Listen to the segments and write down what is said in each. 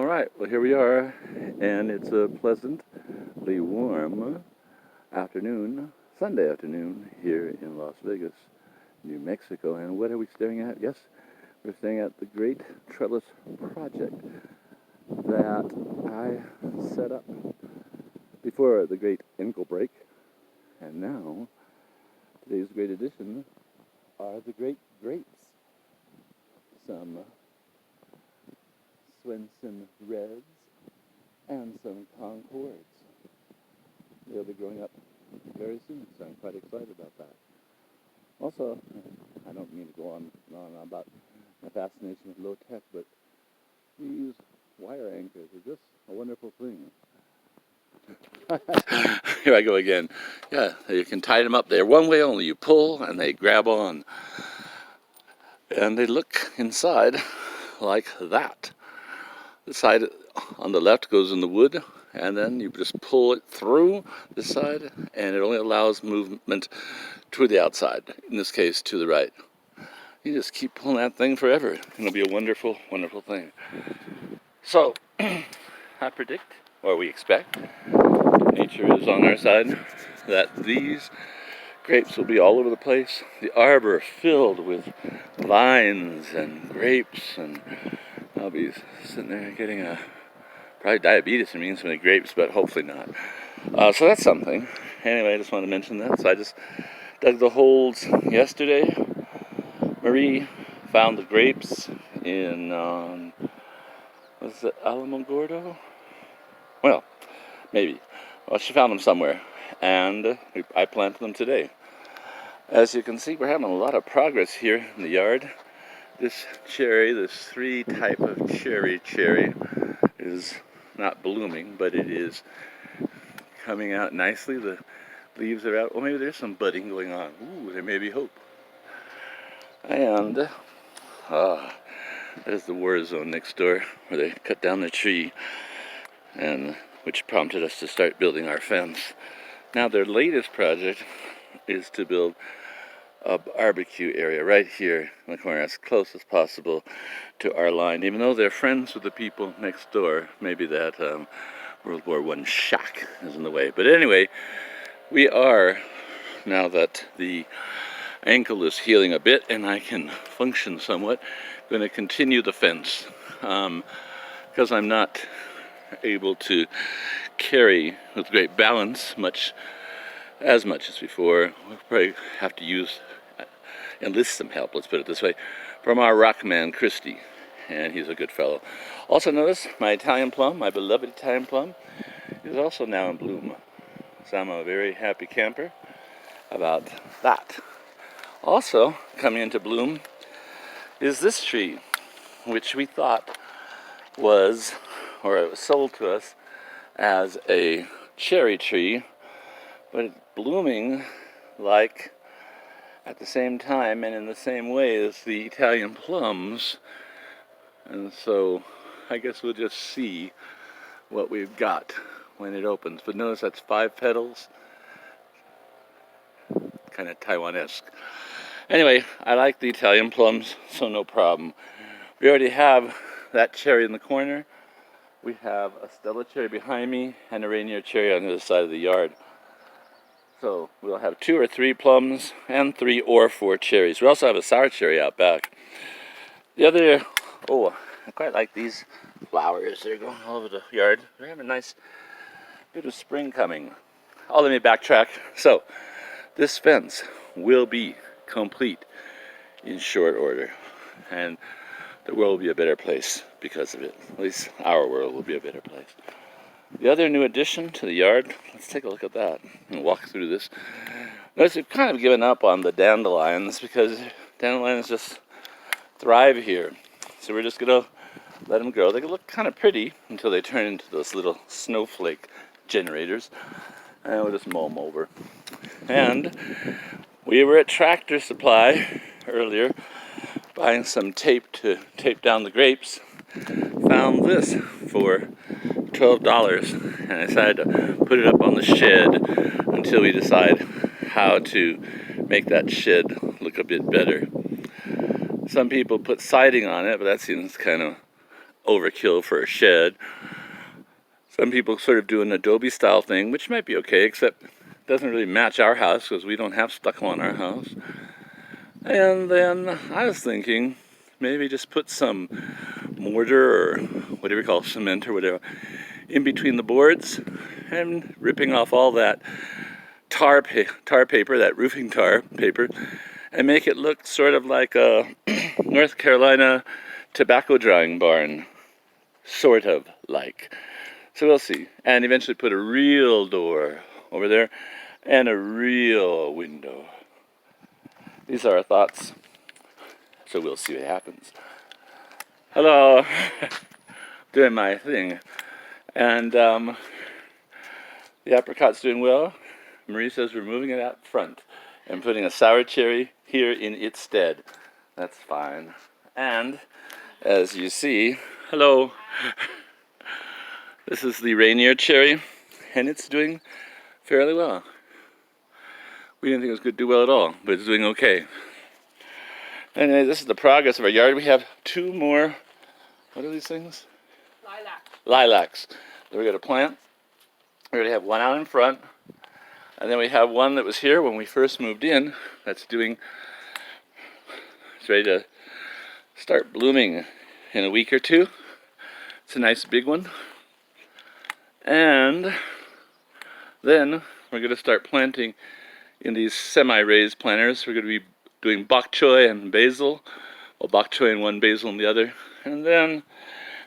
Alright, well here we are, and it's a pleasantly warm afternoon, Sunday afternoon, here in Las Vegas, New Mexico. And what are we staring at? Yes, we're staring at the Great Trellis Project that I set up before the Great Ankle Break. And now, today's great addition are the Great Grapes. Some Swenson Reds and some Concords. They'll be growing up very soon, so I'm quite excited about that. Also, I don't mean to go on and on about my fascination with low tech, but these wire anchors are just a wonderful thing. Here I go again. Yeah, you can tie them up there one way only. You pull and they grab on. And they look inside like that. The side on the left goes in the wood, and then you just pull it through this side, and it only allows movement to the outside, in this case to the right. You just keep pulling that thing forever, and it'll be a wonderful, wonderful thing. So, I predict, or we expect, nature is on our side, that these grapes will be all over the place. The arbor filled with vines and grapes, and I'll be sitting there getting probably diabetes from eating so many grapes, but hopefully not. So that's something. Anyway, I just wanted to mention that. So I just dug the holes yesterday. Marie found the grapes in, was it Alamogordo? Well, maybe. Well, she found them somewhere, and I planted them today. As you can see, we're having a lot of progress here in the yard. This cherry, this three type of cherry, is not blooming, but it is coming out nicely. The leaves are out. Well, maybe there's some budding going on. Ooh, there may be hope. And there's the war zone next door, where they cut down the tree, and which prompted us to start building our fence. Now their latest project is to build a barbecue area right here in the corner, as close as possible to our line, even though they're friends with the people next door. Maybe that World War I shack is in the way. But anyway, we are, now that the ankle is healing a bit and I can function somewhat, going to continue the fence, because I'm not able to carry with great balance as much as before. We'll probably have to enlist some help, let's put it this way, from our rock man, Christy, and he's a good fellow. Also notice my Italian plum, my beloved Italian plum, is also now in bloom. So I'm a very happy camper about that. Also coming into bloom is this tree, which we thought was, or it was sold to us as a cherry tree, but it's blooming like at the same time and in the same way as the Italian plums. And so I guess we'll just see what we've got when it opens. But notice that's 5 petals, kind of Taiwanesque. Anyway, I like the Italian plums, so no problem. We already have that cherry in the corner. We have a Stella cherry behind me and a Rainier cherry on the other side of the yard. So we'll have 2 or 3 plums and 3 or 4 cherries. We also have a sour cherry out back. The other, I quite like these flowers. They're going all over the yard. We're having a nice bit of spring coming. Let me backtrack. So this fence will be complete in short order, and the world will be a better place because of it. At least our world will be a better place. The other new addition to the yard, let's take a look at that and walk through this. Notice we've kind of given up on the dandelions because dandelions just thrive here. So we're just going to let them grow. They look kind of pretty until they turn into those little snowflake generators. And we'll just mow them over. And we were at Tractor Supply earlier buying some tape to tape down the grapes. Found this for $12, and I decided to put it up on the shed until we decide how to make that shed look a bit better. Some people put siding on it, but that seems kind of overkill for a shed. Some people sort of do an adobe style thing, which might be okay, except it doesn't really match our house because we don't have stucco on our house. And then I was thinking maybe just put some mortar or whatever you call cement or whatever in between the boards and ripping off all that tar paper, that roofing tar paper, and make it look sort of like a North Carolina tobacco drying barn, sort of like. So we'll see. And eventually put a real door over there and a real window. These are our thoughts. So we'll see what happens. Hello. Doing my thing. And the apricot's doing well. Marie says we're moving it out front and putting a sour cherry here in its stead. That's fine. And as you see, hello. This is the Rainier cherry, and it's doing fairly well. We didn't think it was going to do well at all, but it's doing okay. Anyway, this is the progress of our yard. We have 2 more, what are these things? Lilacs. That we're going to plant. We already have one out in front, and then we have one that was here when we first moved in. It's ready to start blooming in a week or 2. It's a nice big one. And then we're going to start planting in these semi-raised planters. We're going to be doing bok choy and basil, or bok choy in one, basil in the other. And then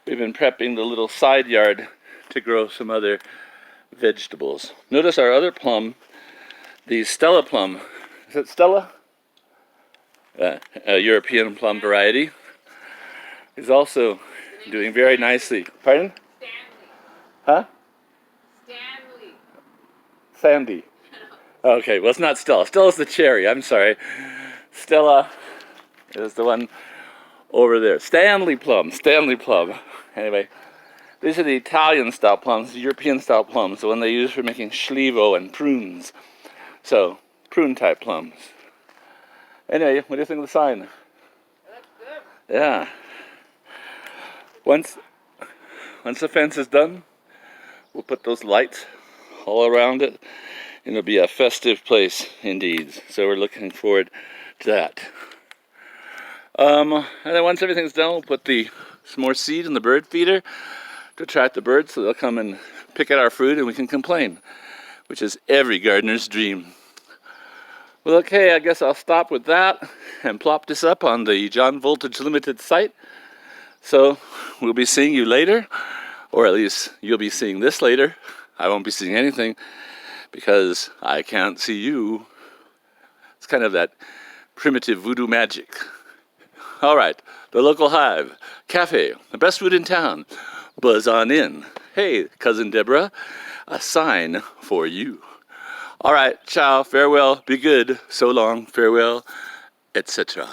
we've been prepping the little side yard to grow some other vegetables. Notice our other plum, the Stella plum. Is it Stella? A European plum variety. Is also doing very nicely. Pardon? Huh? Sandy. Okay, well, it's not Stella. Stella's the cherry. I'm sorry. Stella is the one over there. Stanley plum. Anyway, these are the Italian style plums, the European style plums, the one they use for making schlivo and prunes. So, prune type plums. Anyway, what do you think of the sign? It looks good. Yeah. Once the fence is done, we'll put those lights all around it, and it'll be a festive place indeed. So we're looking forward to that. And then once everything's done, we'll put some more seed in the bird feeder to attract the birds, so they'll come and pick at our fruit and we can complain, which is every gardener's dream. Well, okay, I guess I'll stop with that and plop this up on the John Voltage Limited site. So we'll be seeing you later, or at least you'll be seeing this later. I won't be seeing anything because I can't see you. It's kind of that primitive voodoo magic. All right, the local hive, cafe, the best food in town. Buzz on in. Hey, Cousin Deborah, a sign for you. All right, ciao, farewell, be good, so long, farewell, etc.